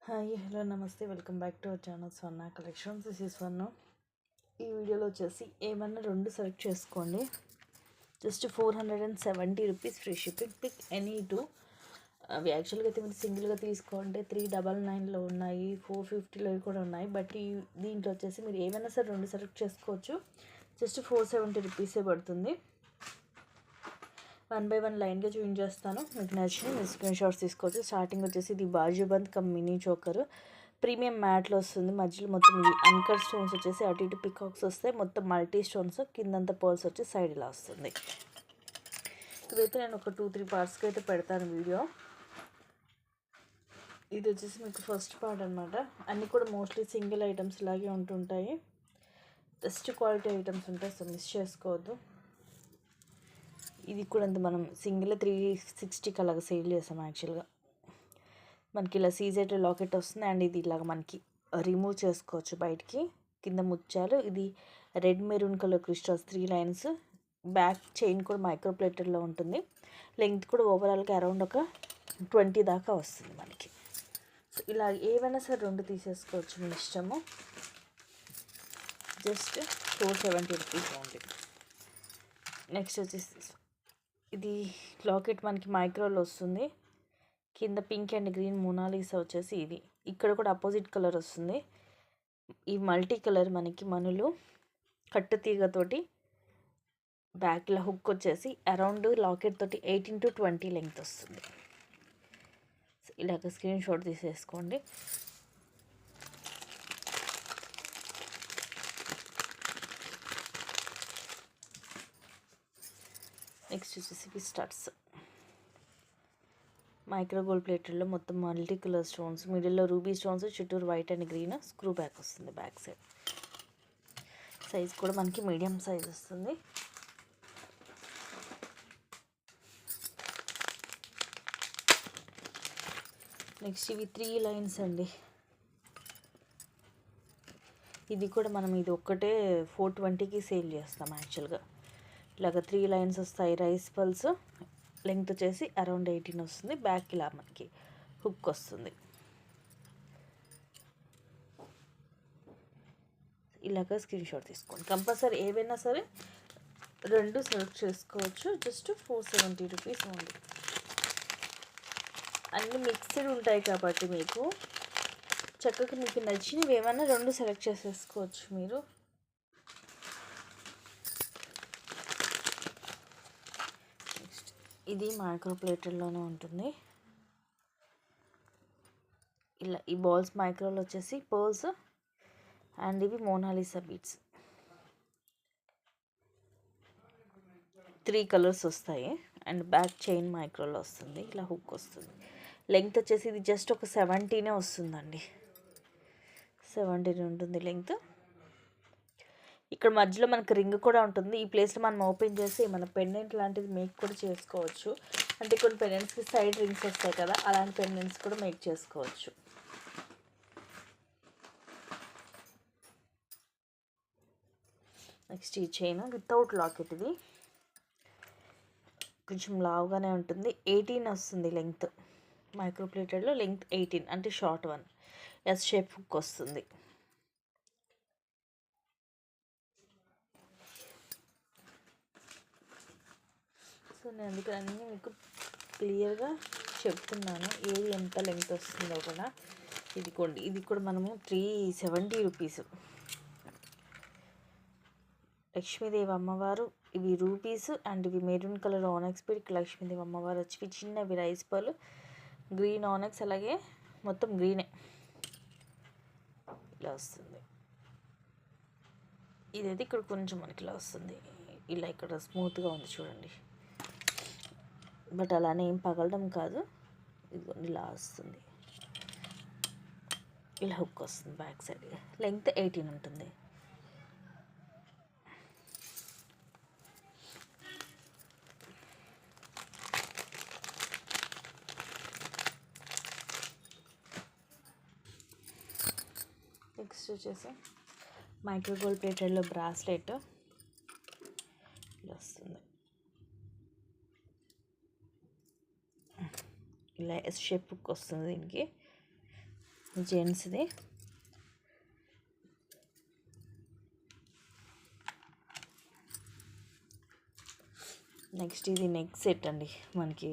Hi hello namaste welcome back to our channel Swarna collections. This is Swarna. ఈ వీడియోలో వచ్చేసి ఏమన్నా రెండు సెలెక్ట్ చేసుకోండి. Just 470 rupees free shipping. Pick any two. అవి యాక్చువల్గా అయితే మీరు సింగిల్గా తీసుకోండి 399లో ఉన్నాయి, 450లో కూడా ఉన్నాయి. బట్ దీంట్లో వచ్చేసి మీరు ఏమైనా సరే రెండు సెలెక్ట్ చేసుకోవచ్చు. జస్ట్ 470 రూపీసే పడుతుంది. 1 బై 1 లైన్గా చూపించేస్తాను. మీకు నచ్చిన మీరు స్క్రీన్ షాట్స్ తీసుకోవచ్చు. స్టార్టింగ్ వచ్చేసి ఇది bajuband cum mini choker premium మ్యాట్లో వస్తుంది. మధ్యలో మొత్తం ఇది అన్కట్ స్టోన్స్ వచ్చేసి అటు ఇటు పికాక్స్ వస్తాయి. మొత్తం మల్టీ స్టోన్స్ కిందంతా పర్ల్స్ వచ్చి సైడ్ ఇలా వస్తుంది. ఇదైతే నేను ఒక 2-3 పార్ట్స్కి అయితే పెడతాను వీడియో. ఇది వచ్చేసి మీకు ఫస్ట్ పార్ట్ అనమాట. అన్నీ కూడా మోస్ట్లీ సింగిల్ ఐటమ్స్ లాగే ఉంటుంటాయి. బెస్ట్ క్వాలిటీ ఐటమ్స్ ఉంటాయి, సో మిస్ చేసుకోవద్దు. ఇది కూడా అంత మనం సింగిల్ 360కి అలాగ సేల్ చేస్తాం. యాక్చువల్గా మనకి ఇలా సీజెడ్ లాకెట్ వస్తుంది అండ్ ఇది ఇలాగ మనకి రిమూవ్ చేసుకోవచ్చు బయటికి. కింద ముత్యాలు, ఇది red maroon colour crystals 3 lines. Back chain కూడా మైక్రోప్లేటెడ్లో ఉంటుంది. లెంగ్త్ కూడా ఓవరాల్గా అరౌండ్ ఒక 20 దాకా వస్తుంది మనకి. సో ఇలా ఏవైనా సరే రెండు తీసేసుకోవచ్చు మీ ఇష్టము. Just 470 rupees only. నెక్స్ట్ వచ్చేసి ఇది లాకెట్ మనకి మైక్రోలో వస్తుంది. కింద పింక్ అండ్ గ్రీన్ మోనాలిసా వచ్చేసి ఇది. ఇక్కడ కూడా అపోజిట్ కలర్ వస్తుంది. ఈ మల్టీ కలర్ మనకి మనులు కట్టు తీగతోటి బ్యాక్లో హుక్ వచ్చేసి అరౌండ్ లాకెట్ తోటి 18 to 20 లెంగ్త్ వస్తుంది. ఇలాగ స్క్రీన్ షాట్ తీసేసుకోండి. నెక్స్ట్ వచ్చేసి స్టార్ట్స్ మైక్రో గోల్డ్ ప్లేటెడ్లో మొత్తం మల్టీ కలర్ స్టోన్స్, మిడిల్లో రూబీ స్టోన్స్, చుట్టూరు white and green screw back వస్తుంది. బ్యాక్ సైడ్ సైజ్ కూడా మనకి మీడియం సైజ్ వస్తుంది. నెక్స్ట్ ఇవి 3 లైన్స్ అండి. ఇది కూడా మనం ఇది ఒక్కటే 420కి సేల్ చేస్తాం. యాక్చువల్గా ఇలాగ 3 లైన్స్ వస్తాయి. రైస్ పల్స్ లెంగ్త్ వచ్చేసి అరౌండ్ 18 వస్తుంది. బ్యాక్ ఇలా మనకి హుక్ వస్తుంది. ఇలాగ స్క్రీన్ షాట్ తీసుకోండి. కంపల్సరీ ఏవైనా సరే రెండు సెలెక్ట్ చేసుకోవచ్చు. Just 470 rupees only. అన్నీ మిక్స్డ్ ఉంటాయి కాబట్టి మీకు చక్కగా మీకు నచ్చినవి ఏమైనా రెండు సెలెక్ట్ చేసేసుకోవచ్చు మీరు. నెక్స్ట్ ఇది మైక్రో ప్లేటెడ్లోనే ఉంటుంది. ఇలా ఈ బాల్స్ మైక్రోలో వచ్చేసి పర్ల్స్ అండ్ ఇవి మోనాలిసా బీడ్స్ 3 కలర్స్ వస్తాయి. అండ్ బ్యాక్ చైన్ మైక్రోలో వస్తుంది. ఇలా హుక్ వస్తుంది. లెంగ్త్ వచ్చేసి ఇది జస్ట్ ఒక 70 వస్తుందండి. 70 ఉంటుంది లెంగ్త్. ఇక్కడ మధ్యలో మనకు రింగ్ కూడా ఉంటుంది. ఈ ప్లేస్లో మనం ఓపెన్ చేసి మన పెండెంట్ లాంటిది మేక్ కూడా చేసుకోవచ్చు. అంటే కొన్ని పెండెంట్స్కి సైడ్ రింగ్స్ వస్తాయి కదా, అలాంటి పెండెంట్స్ కూడా మేక్ చేసుకోవచ్చు. నెక్స్ట్ ఈ చైన్ వితౌట్ లాకెట్. ఇది కొంచెం లావుగానే ఉంటుంది. 18 వస్తుంది లెంగ్త్. మైక్రోప్లేటెడ్లో లెంగ్త్ 18 అంటే short one. S shape hook వస్తుంది. సో నేను అందుకని మీకు క్లియర్గా చెప్తున్నాను ఏది ఎంత లెంగ్త్ వస్తుందో కూడా. ఇది కూడా మనము 370 రూపీస్. లక్ష్మీదేవి అమ్మవారు, ఇవి రూపీస్ అండ్ ఇవి మెరూన్ కలర్ ఆనెక్స్ బీడ్. లక్ష్మీదేవి అమ్మవారు వచ్చి చిన్నవి రైస్ పర్లు, గ్రీన్ ఆనెక్స్, అలాగే మొత్తం గ్రీనే ఇలా వస్తుంది. ఇదైతే ఇక్కడ కొంచెం మనకి ఇలా వస్తుంది. ఇలా ఇక్కడ స్మూత్గా ఉంది చూడండి. బట్ అలానే ఏం పగలడం కాదు. ఇది ఇలా వస్తుంది. ఇలా హుక్ వస్తుంది. బ్యాక్ సైడ్ లెంగ్త్ 18 ఉంటుంది. నెక్స్ట్ వచ్చేసి మైక్రో గోల్డ్ ప్లేటెడ్లో బ్రాస్లెట్ ఇలా వస్తుంది. ఇలా ఎస్ షేప్ హుక్ వస్తుంది దీనికి. జెంట్స్ది. నెక్స్ట్ ఇది నెక్ సెట్ అండి. మనకి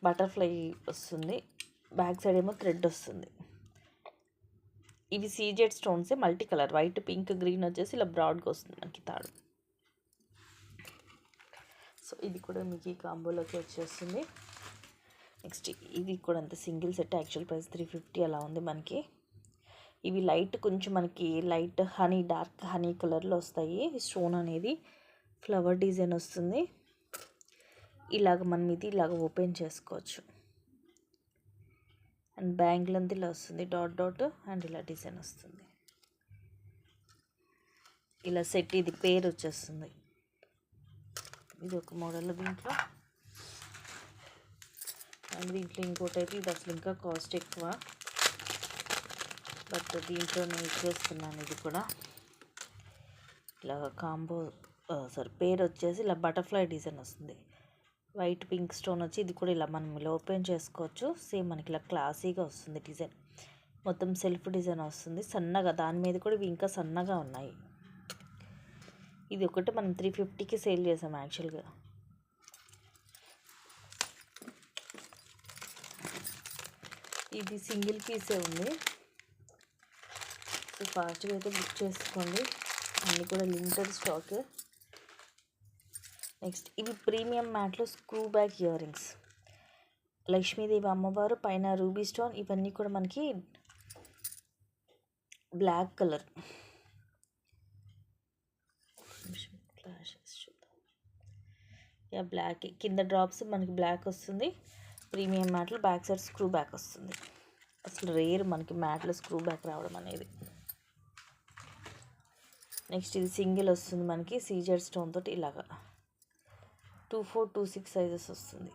బటర్ఫ్లై వస్తుంది, బ్యాక్ సైడ్ ఏమో థ్రెడ్ వస్తుంది. ఇవి సీజెడ్ స్టోన్సే, multi colour, white, pink, green వచ్చేసి ఇలా బ్రాడ్గా వస్తుంది మనకి తాడు. సో ఇది కూడా మీకు ఈ కాంబోలోకి వచ్చేస్తుంది. నెక్స్ట్ ఇది కూడా అంత సింగిల్ సెట్, యాక్చువల్ ప్రైస్ 350 అలా ఉంది మనకి. ఇవి లైట్, కొంచెం మనకి లైట్ హనీ, డార్క్ హనీ కలర్లో వస్తాయి. స్టోన్ అనేది ఫ్లవర్ డిజైన్ వస్తుంది. ఇలాగ మనం ఇది ఇలాగ ఓపెన్ చేసుకోవచ్చు. అండ్ బ్యాంగిల్ అంతా ఇలా వస్తుంది, డాట్ డాట్, అండ్ ఇలా డిజైన్ వస్తుంది. ఇలా సెట్, ఇది పేరు వచ్చేస్తుంది. ఇది ఒక మోడల్ దీంట్లో. అండ్ దీంట్లో ఇంకోటి అయితే ఇది అసలు ఇంకా కాస్ట్ ఎక్కువ, బట్ దీంట్లో నేను ఇచ్చేస్తున్నాను. ఇది కూడా ఇలా కాంబో, పేరు వచ్చేసి ఇలా బటర్ఫ్లై డిజైన్ వస్తుంది. వైట్ పింక్ స్టోన్ వచ్చి ఇది కూడా ఇలా మనం ఇలా ఓపెన్ చేసుకోవచ్చు. సేమ్ మనకి ఇలా క్లాసీగా వస్తుంది డిజైన్. మొత్తం సెల్ఫ్ డిజైన్ వస్తుంది సన్నగా. దాని మీద కూడా ఇవి ఇంకా సన్నగా ఉన్నాయి. ఇది ఒకటి మనం 350కి సేల్ చేసాం యాక్చువల్గా. ఇది సింగిల్ పీసే ఉంది. సో ఫాస్ట్గా అయితే బుక్ చేసుకోండి, అన్నీ కూడా లిమిటెడ్ స్టాక్. నెక్స్ట్ ఇవి ప్రీమియం మ్యాట్లో screw back earrings, Lakshmidevi అమ్మవారు పైన రూబీ స్టోన్. ఇవన్నీ కూడా మనకి బ్లాక్ కలర్. బ్లాక్ కింద డ్రాప్స్ మనకి బ్లాక్ వస్తుంది. ప్రీమియం మ్యాట్లో బ్యాక్ సైడ్ స్క్రూ బ్యాక్ వస్తుంది. అసలు రేర్ మనకి మ్యాట్లో స్క్రూ బ్యాక్ రావడం అనేది. నెక్స్ట్ ఇది సింగిల్ వస్తుంది మనకి సీజెడ్ స్టోన్ తోటి. ఇలాగా 24, 26 సైజెస్ వస్తుంది.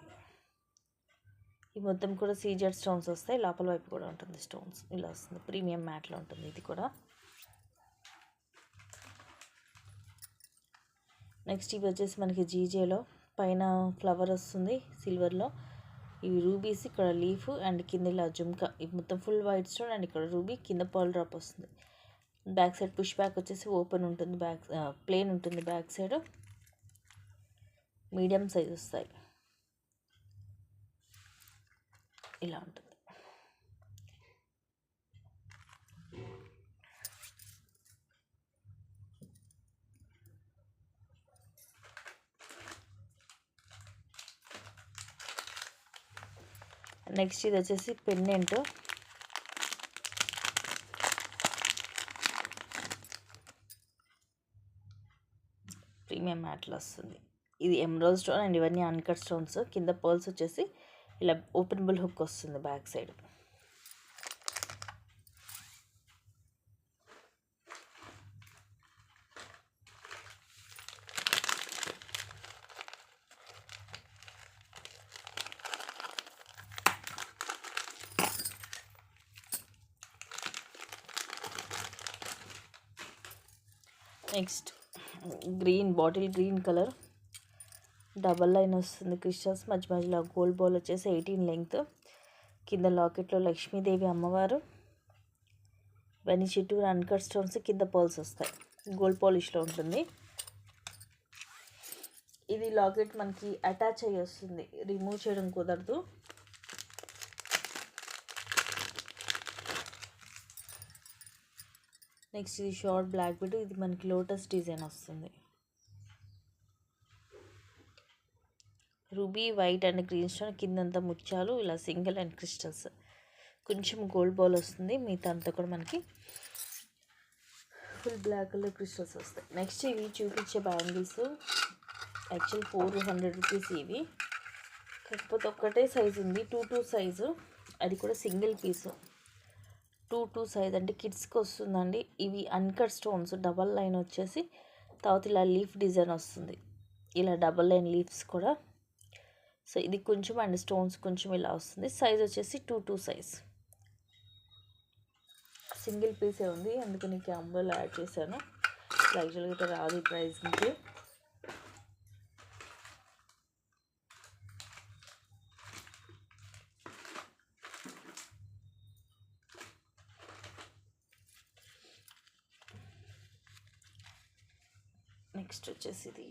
ఈ మొత్తం కూడా సీజెడ్ స్టోన్స్ వస్తాయి. లోపల వైపు కూడా ఉంటుంది స్టోన్స్, ఇలా వస్తుంది. ప్రీమియం మ్యాట్లో ఉంటుంది ఇది కూడా. నెక్స్ట్ ఇవి వచ్చేసి మనకి జీజేలో పైన ఫ్లవర్ వస్తుంది సిల్వర్లో. ఇవి రూబీస్, ఇక్కడ లీఫ్, అండ్ కింద ఇలా జుమ్కా. ఇవి మొత్తం ఫుల్ వైట్ స్టోన్, అండ్ ఇక్కడ రూబీ, కింద పర్ల్ డ్రాప్ వస్తుంది. బ్యాక్ సైడ్ పుష్ బ్యాక్ వచ్చేసి ఓపెన్ ఉంటుంది, బ్యాక్ ప్లేన్ ఉంటుంది. బ్యాక్ సైడ్ మీడియం సైజ్ వస్తాయి, ఇలా ఉంటుంది. నెక్స్ట్ ఇది వచ్చేసి పెండెంట్. ప్రీమియం మ్యాట్లో వస్తుంది. ఇది ఎమరాల్డ్ స్టోన్, అండ్ ఇవన్నీ అన్కట్ స్టోన్స్. కింద పర్ల్స్ వచ్చేసి ఇలా ఓపెనబుల్ హుక్ వస్తుంది back side. Next green, bottle green colour, double line వస్తుంది క్రిస్టల్స్. మధ్య మధ్యలో గోల్డ్ బాల్ వచ్చేసి 18 లెంగ్త్. కింద లాకెట్లో లక్ష్మీదేవి అమ్మవారు. ఇవన్నీ చుట్టూరు అన్కట్ స్టోన్స్, కింద పర్ల్స్ వస్తాయి. గోల్డ్ పాలిష్లో ఉంటుంది. ఇది లాకెట్ మనకి అటాచ్ అయ్యి వస్తుంది, రిమూవ్ చేయడం కుదరదు. నెక్స్ట్ ఇది షార్ట్ బ్లాక్ బిట్. ఇది మనకి లోటస్ డిజైన్ వస్తుంది. Ruby, white and green stone, కిందంతా ముత్యాలు, ఇలా సింగిల్ అండ్ క్రిస్టల్స్. కొంచెం గోల్డ్ బాల్ వస్తుంది, మిగతా అంతా కూడా మనకి ఫుల్ బ్లాక్ కలర్ క్రిస్టల్స్ వస్తాయి. నెక్స్ట్ ఇవి చూపించే బ్యాంగిల్స్ యాక్చువల్ 400 రూపీస్ ఇవి. కాకపోతే ఒక్కటే సైజు ఉంది, 2 సైజు. అది కూడా సింగిల్ పీసు. 2 సైజ్ అంటే కిడ్స్కి వస్తుందండి. ఇవి అన్కట్ స్టోన్స్, డబల్ లైన్ వచ్చేసి తర్వాత ఇలా లీఫ్ డిజైన్ వస్తుంది. ఇలా డబల్ లైన్ లీఫ్స్ కూడా. సో ఇది కొంచెం, అండ్ స్టోన్స్ కొంచెం ఇలా వస్తుంది. సైజ్ వచ్చేసి 2 సైజ్. సింగిల్ పీసే ఉంది, అందుకని క్యాంబోలో యాడ్ చేశాను. యాక్చువల్గా రాదు ఈ ప్రైస్కి. నెక్స్ట్ వచ్చేసి ఇది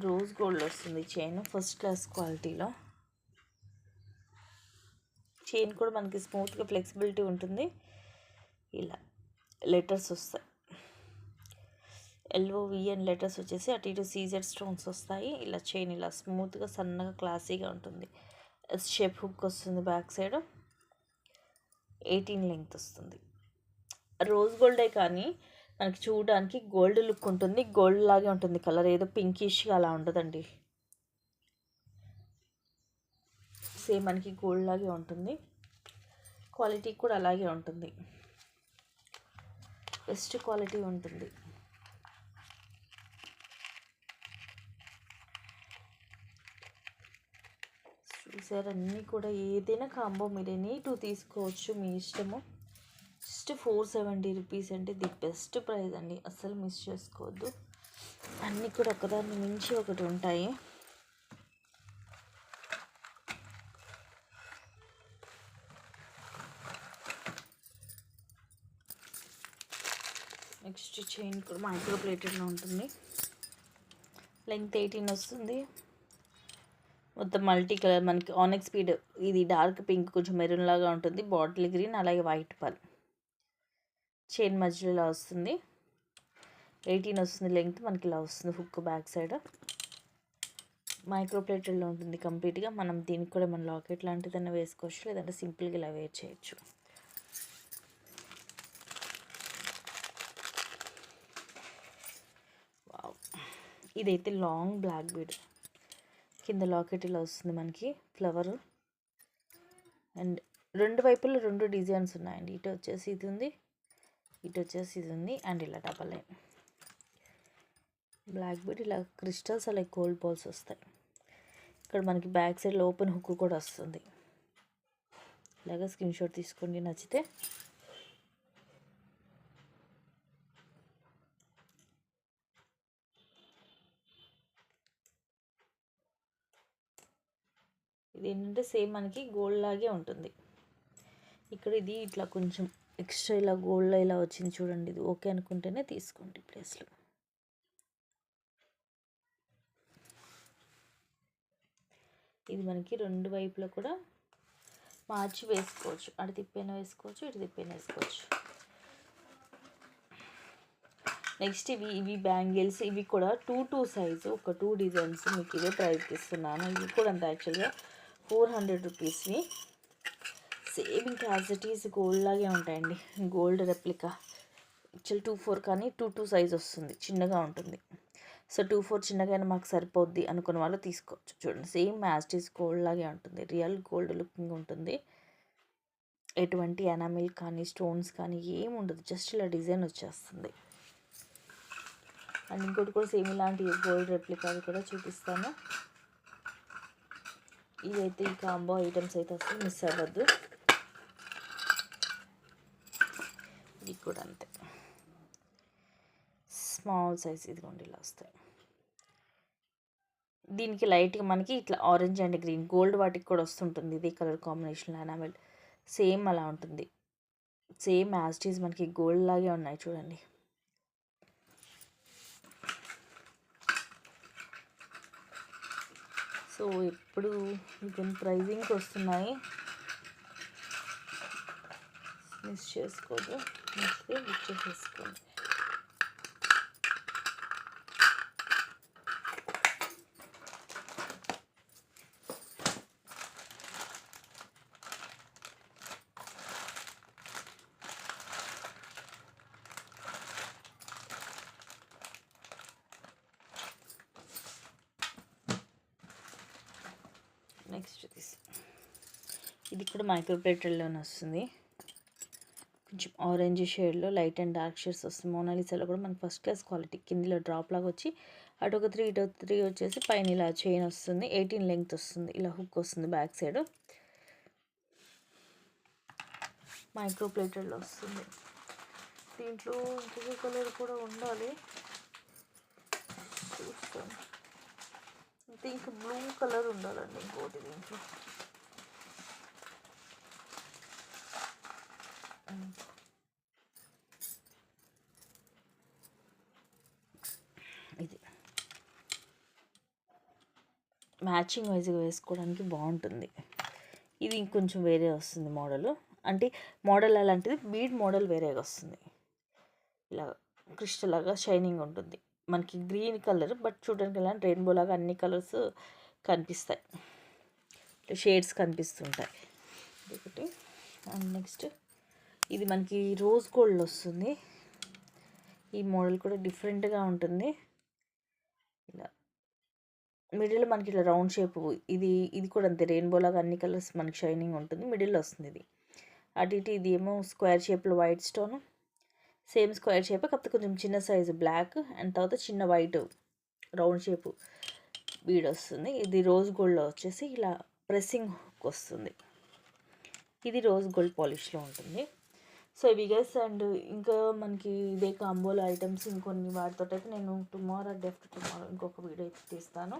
రోజ్ గోల్డ్ వస్తుంది చైన్, ఫస్ట్ క్లాస్ క్వాలిటీలో. చైన్ కూడా మనకి స్మూత్గా ఫ్లెక్సిబిలిటీ ఉంటుంది. ఇలా లెటర్స్ వస్తాయి, LOVN లెటర్స్ వచ్చేసి అటు ఇటు సీజర్ స్టోన్స్ వస్తాయి. ఇలా చైన్ ఇలా స్మూత్గా సన్నగా క్లాసీగా ఉంటుంది. షేప్ హుక్ వస్తుంది బ్యాక్ సైడ్, 18 లెంగ్త్ వస్తుంది. రోజ్ గోల్డే కానీ మనకి చూడడానికి గోల్డ్ లుక్ ఉంటుంది, గోల్డ్ లాగే ఉంటుంది కలర్, ఏదో పింకిష్గా అలా ఉండదండి. సేమ్ మనకి గోల్డ్ లాగే ఉంటుంది, క్వాలిటీ కూడా అలాగే ఉంటుంది, బెస్ట్ క్వాలిటీ ఉంటుంది. చూసారు అన్నీ కూడా ఏదైనా కాంబో మీరు ఎనీ 2 తీసుకోవచ్చు, మీ ఇష్టము. జస్ట్ 470 రూపీస్ అంటే ది బెస్ట్ ప్రైస్ అండి, అస్సలు మిస్ చేసుకోవద్దు. అన్నీ కూడా ఒకదాన్ని మించి ఒకటి ఉంటాయి. నెక్స్ట్ చైన్ కూడా మైక్రో ప్లేటెడ్లో ఉంటుంది, లెంగ్త్ 18 వస్తుంది. మొత్తం మల్టీ కలర్, మనకి ఆనెక్స్ స్పీడ్, ఇది డార్క్ పింక్ కొంచెం మెరూన్ లాగా ఉంటుంది, బాటిల్ గ్రీన్ అలాగే వైట్ పల్. చైన్ మధ్యలో ఇలా వస్తుంది, 18 వస్తుంది లెంగ్త్, మనకి ఇలా వస్తుంది హుక్ బ్యాక్ సైడ్. మైక్రో ప్లేటెడ్లో ఉంటుంది కంప్లీట్గా. మనం దీనికి కూడా మన లాకెట్ లాంటిదన్నా వేసుకోవచ్చు, లేదంటే సింపుల్గా ఇలా వేర్ చేయొచ్చు. వావ్, ఇదైతే లాంగ్ బ్లాక్ బీడ్, కింద లాకెట్ ఇలా వస్తుంది మనకి ఫ్లవర్, అండ్ రెండు వైపులు 2 డిజైన్స్ ఉన్నాయండి. ఇటు వచ్చేసి ఇది ఉంది, ఇటు వచ్చేసి ఇది ఉంది, అండ్ ఇలా డబల్ లైన్ బ్లాక్ బీడ్. ఇలా క్రిస్టల్స్ అలాగే గోల్డ్ బాల్స్ వస్తాయి. ఇక్కడ మనకి బ్యాక్ సైడ్లో ఓపెన్ హుక్ కూడా వస్తుంది. ఇలాగా స్క్రీన్ షాట్ తీసుకోండి నచ్చితే. ఇది ఏంటంటే సేమ్ మనకి గోల్డ్ లాగే ఉంటుంది. ఇక్కడ ఇది ఇట్లా కొంచెం ఎక్స్ట్రా ఇలా గోల్డ్లో ఇలా వచ్చింది చూడండి, ఇది ఓకే అనుకుంటేనే తీసుకోండి ప్లేస్లో. ఇది మనకి 2 వైపులో కూడా మార్చి వేసుకోవచ్చు, అటు తిప్పైనా వేసుకోవచ్చు, ఇటు తిప్పైనా వేసుకోవచ్చు. నెక్స్ట్ ఇవి బ్యాంగిల్స్, ఇవి కూడా 2 సైజు, ఒక 2 డిజైన్స్ మీకు ఇదే ప్రైస్కి ఇస్తున్నాను. ఇవి కూడా అంత యాక్చువల్గా 400 రూపీస్వి. సేమ్ ఇంకా యాజ్ ఇట్ ఈస్ గోల్డ్ లాగే ఉంటాయండి, గోల్డ్ రెప్లికా. యాక్చువల్ 2-4 కానీ 2 సైజ్ వస్తుంది, చిన్నగా ఉంటుంది. సో 2-4 చిన్నగా అయినా మాకు సరిపోద్ది అనుకున్న వాళ్ళు తీసుకోవచ్చు. చూడండి same as it is gold లాగే ఉంటుంది, రియల్ గోల్డ్ లుకింగ్ ఉంటుంది. ఎటువంటి ఎనామిల్ కానీ స్టోన్స్ కానీ ఏమి ఉండదు, జస్ట్ ఇలా డిజైన్ వచ్చేస్తుంది. అండ్ ఇంకోటి కూడా సేమ్ ఇలాంటి గోల్డ్ రెప్లికా కూడా చూపిస్తాను. ఇవైతే ఈ కాంబో ఐటమ్స్ అయితే అసలు మిస్ అవ్వద్దు. ఇది కూడా అంతే, స్మాల్ సైజ్, ఇదిగోండి ఇలా వస్తాయి. దీనికి లైట్గా మనకి ఇట్లా ఆరెంజ్ అండ్ గ్రీన్ గోల్డ్ వాటికి కూడా వస్తుంటుంది, ఇదే కలర్ కాంబినేషన్లో ఎనామెల్ సేమ్ అలా ఉంటుంది. సేమ్ యాజ్ ఇట్ ఈజ్ మనకి గోల్డ్ లాగే ఉన్నాయి చూడండి. సో ఇప్పుడు కొన్ని ప్రైజింగ్కి వస్తున్నాయి, మిస్ చేసుకోదు, నచ్చితే బుక్ చేసేసుకోండి. నెక్స్ట్ ఇది కూడా మైక్రో ప్లేటెడ్లోనే వస్తుంది, కొంచెం ఆరెంజ్ షేడ్లో లైట్ అండ్ డార్క్ షేడ్స్ వస్తుంది. మోనాలిసాలో కూడా మనకి ఫస్ట్ క్లాస్ క్వాలిటీ, కిందిలో డ్రాప్ లాగా వచ్చి అటు ఒక 3 ఇటు 3 వచ్చేసి పైన ఇలా చైన్ వస్తుంది, 18 లెంగ్త్ వస్తుంది, ఇలా హుక్ వస్తుంది బ్యాక్ సైడ్. మైక్రో ప్లేటెడ్లో వస్తుంది. దీంట్లో ఇంకొక కలర్ కూడా ఉండాలి, చూస్తాను. ఇంకా బ్లూ కలర్ ఉండాలండి ఇంకోటి దీంట్లో. మ్యాచింగ్ వైజ్గా వేసుకోవడానికి బాగుంటుంది. ఇది ఇంకొంచెం వేరే వస్తుంది మోడల్, అంటే మోడల్ అలాంటిది, బీడ్ మోడల్ వేరేగా వస్తుంది. ఇలా క్రిస్టల్ లాగా షైనింగ్ ఉంటుంది. మనకి గ్రీన్ కలర్, బట్ చూడడానికి ఎలా రెయిన్బో లాగా అన్ని కలర్స్ కనిపిస్తాయి, షేడ్స్ కనిపిస్తుంటాయి. ఒకటి. అండ్ నెక్స్ట్ ఇది మనకి రోజ్ గోల్డ్ వస్తుంది. ఈ మోడల్ కూడా డిఫరెంట్గా ఉంటుంది. ఇలా మిడిల్ మనకి ఇట్లా రౌండ్ షేప్, ఇది కూడా అంతే, రెయిన్బో లాగా అన్ని కలర్స్ మనకి షైనింగ్ ఉంటుంది. మిడిల్లో వస్తుంది ఇది. అటు ఇటు ఇది ఏమో స్క్వేర్ షేప్లో white stone, same square shape కాకపోతే కొంచెం చిన్న సైజు బ్లాక్, అండ్ తర్వాత చిన్న వైట్ రౌండ్ షేప్ బీడ్ వస్తుంది. ఇది రోజ్ గోల్డ్లో వచ్చేసి ఇలా ప్రెస్సింగ్ వస్తుంది. ఇది రోజ్ గోల్డ్ పాలిష్లో ఉంటుంది. సో ఇవి గైస్. అండ్ ఇంకా మనకి ఇదే కాంబోలో ఐటమ్స్ ఇంకొన్ని వాటితో అయితే నేను టుమారో ఇంకొక వీడియో అయితే తీస్తాను.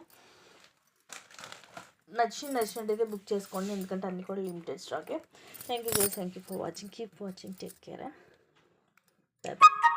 నచ్చినట్టయితే బుక్ చేసుకోండి, ఎందుకంటే అన్నీ కూడా లిమిటెడ్ స్టాకే. Thank you guys, thank you for watching, keep watching, take care, bye by.